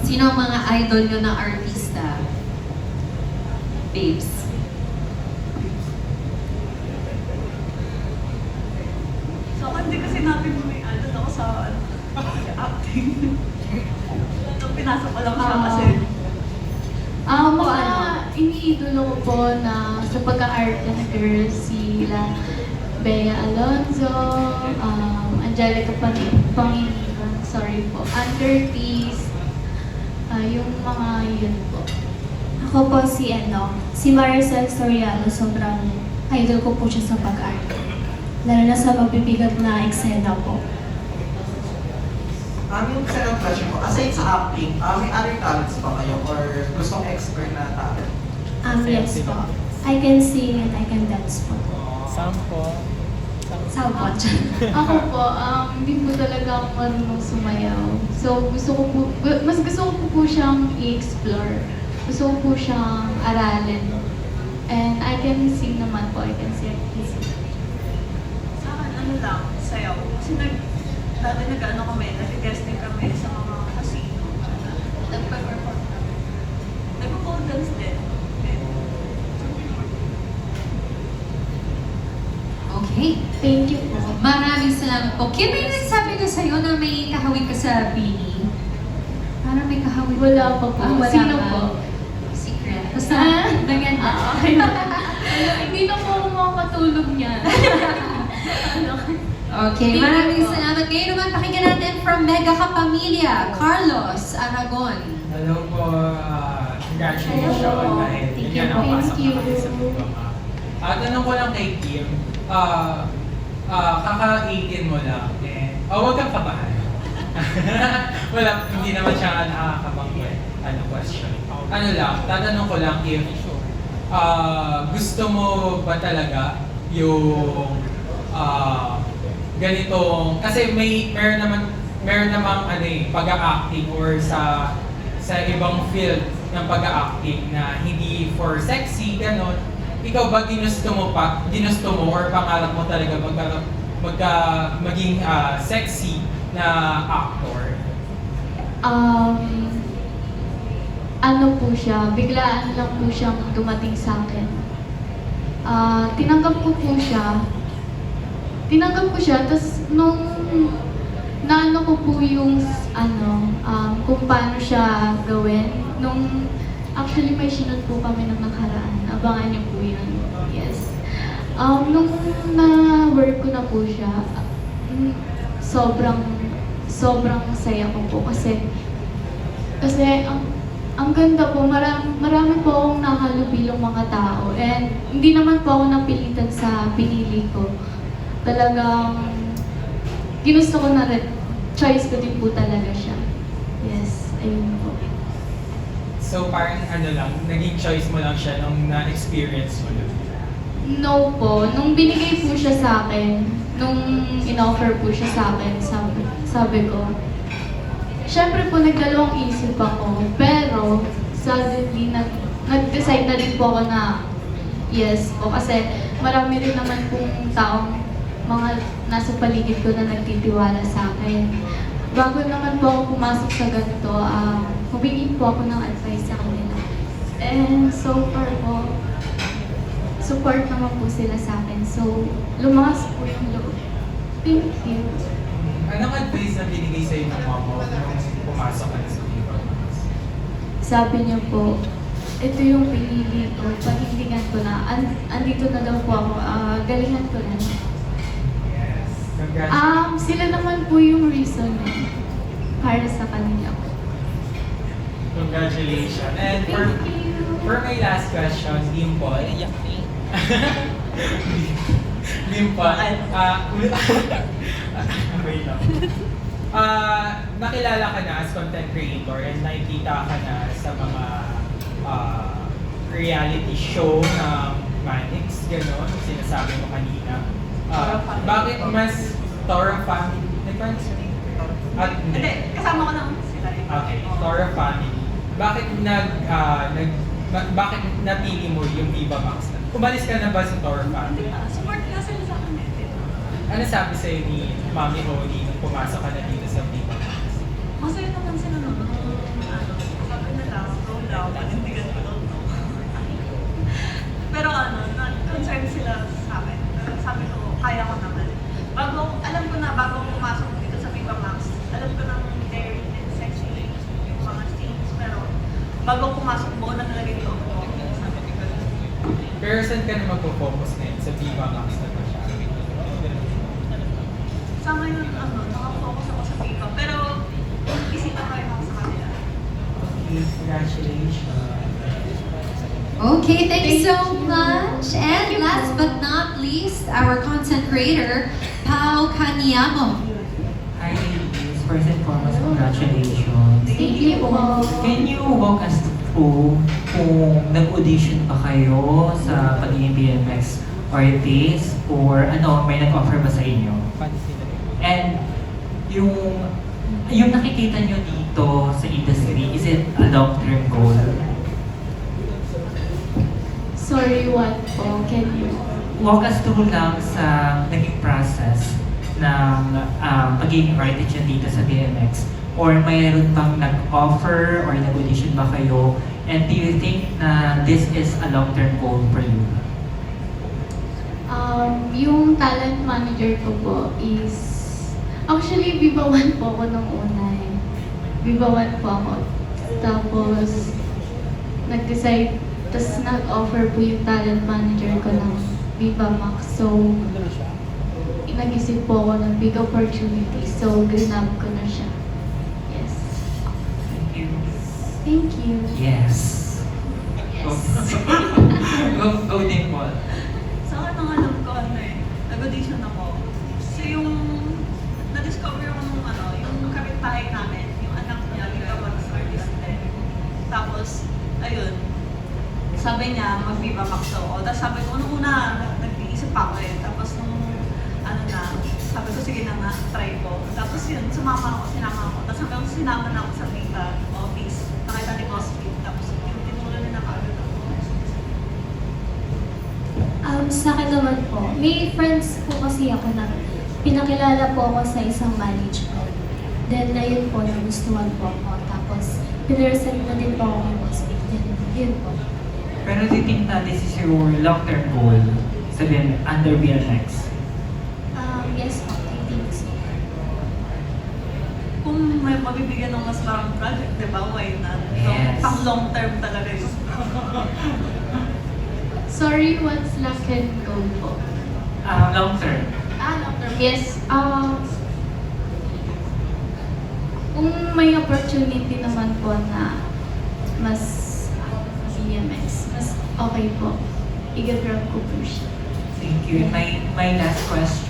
Sino ang mga idol nyo na artista? Babes. So, hindi kasi natin may ano ako sa acting. Nung pinasok ko lang siya kasi. Mga iniidolo ko po na sa pagka-arte na girls, sila Bea Alonzo, Angelica Pangilinan, sorry po, Undertease, yung mga yun po. Ako po si Maricel Soriano, sobrang idol ko po siya sa pag-arte. Lalo na sa magbibigat na eksena po. Yung second question ko, aside sa acting, may other talents pa kayo or gustong expert na talent? Yes po. I can sing and I can dance po. Sampo. Sabot. Ako po, hindi po talaga ako marunong sumayaw. So, mas gusto ko po siyang i-explore. Gusto ko po siyang aralin. And I can sing naman po, I can sing. Sa akin, ano lang, sayaw. Kasi dati nag-ano kami, nag-guesting kami sa mga casino. Nag-perform kami. Nag-pole dance din. Okay. Thank you po. Maraming salamat po. Kim, may nagsabi na sa'yo na may kahawig ka sa Bini? Parang may kahawig. Wala pa po. Wala Sino pa. po? Secret. Basta, maganda. Okay na. Hindi na po ako makakatulog niyan. Okay, Thank maraming you po. salamat. Ngayon naman, pakinggan natin from Mega Kapamilya, Carlos Aragon. Hello po. Congratulations. Hello. Dahil Thank yan you. ang pasok Thank you. natin sa programa. Tanong ko lang kay Kim, kaka-18 mo lang, huwag kang kabahan. Wala, hindi naman siya nakakabanggit. Question. Ano lang, tatanong ko lang if gusto mo ba talaga yung ganitong, kasi meron namang pag-acting or sa ibang field ng pag-acting na hindi for sexy, ganon. Ikaw ba ginusto mo or pangarap mo talaga maging sexy na actor? Ano po siya, biglaan lang po siyang dumating sa akin. Tinanggap ko siya, tapos nung naano ko po yung kung paano siya gawin, actually may sinunod po kami ng nakaraan, abangan niyo po yun, yes. Nung na-work ko na po siya, sobrang saya ko po kasi ang ganda po, marami po akong nakalubilong mga tao and hindi naman po ako napilitan sa pinili ko. Talagang ginusto ko na rin, choice ko din po talaga siya. Yes, ayun po. So parang naging choice mo lang siya nung na-experience mo lang? No po, nung binigay po siya sa akin, nung in-offer po siya sa akin, sabi ko, syempre po nagdalawang isip ako, pero suddenly nag-decide na din po ako na yes po kasi marami rin naman pong taong mga nasa paligid ko na nagtitiwala sa akin. Bago naman po ako pumasok sa ganito, humingi po ako ng advice sa kanila. And so far po, support naman po sila sa akin. So, lumakas po yung loob. Thank you. Anong advice na binigay sa'yo ng mama mo nung pumasok ka na sa Viva Max? Sabi niya po, ito yung pinili ko, panindigan ko na, andito na daw po ako, galingan ko na. Yes. Congratulations. Sila naman po yung reason para sa kanila. Congratulations. And Thank you. for my last question, Dimple. Dimple. Wait lang. Nakilala ka na as content creator and nakikita ka na sa mga reality show ng Manix, gano'n, sinasabi mo kanina. Bakit mas Tora Family? Hindi, kasama ko naman sila. Okay, Tora Family. Bakit bakit napili mo yung Viva Max? Umalis ka na ba sa Tora Family? Support nga sila sa akin Ano sabi sa'yo ni Mami Oli nung pumasok ka na dito sa Viva Max? Masaya naman sila naman. bago pumasok buo na talaga yung loob ko. Sabi ko ganun. Pero saan ka na magpo-focus ngayon? Sa Viva Max na ba siya? Sa ngayon, nakafocus ako sa FIFA. Pero, isipan ko rin ako sa kanila. Okay, congratulations. Okay, thank you so much. And last but not least, our content creator, Pao Kaniamo. Hi ladies, first and foremost, congratulations. Thank you po. Can you walk us through kung nag-audition ba kayo sa pagiging BMX artist or may nag-offer ba sa inyo? And yung nakikita nyo dito sa industry, is it a long-term goal? Sorry, what po? Can you? Walk us through lang sa naging process ng pagiging artist nyo dito sa BMX. Or mayroon bang nag-offer or nag-audition ba kayo? And do you think na this is a long-term goal for you? Yung talent manager ko po is... Actually, Viva One po ako nung una eh. Viva One po ako. Tapos, nag-decide, tapos nag-offer po yung talent manager ko ng Viva Max. So, nag-isip po ako ng big opportunity. So, grinab ko na siya. Yes. Thank you. Thank you. Yes. Yes. Go Dimple. Sa akin, ang alam ko, nag-audition ako. So, yung na-discover ko nung yung kapitbahay namin, yung anak niya, ginawa sa artist din. Tapos, ayun, sabi niya, mag-Viva Max ako. Tapos sabi ko, nung una, nag-iisip pa ako eh. Tapos nung, sabi ko, sige na nga, try ko. Tapos yun, sinama ako. Tapos hanggang sinama na ako sa Viva office. Nakita ni Boss Pete. Tapos yung tinuro na nakagad ako. Sa akin naman po, may friends po kasi ako na pinakilala po ako sa isang management. Then, ayun po, nagustuhan po ako. Tapos, pinresent na din po ako kay Boss Pete. Then, yun po. Pero do you think na this is your long-term goal sa under BMX? Yes po, I think so. Kung may mabibigyan ng mas parang project, di ba? Why not? So, Yes. pang long term talaga yun. Sorry, what's luck and go po? Long-term. Long-term. Yes. Kung may opportunity naman po na mas BMX, mas okay po. I-grab ko po siya. Thank you. My last question.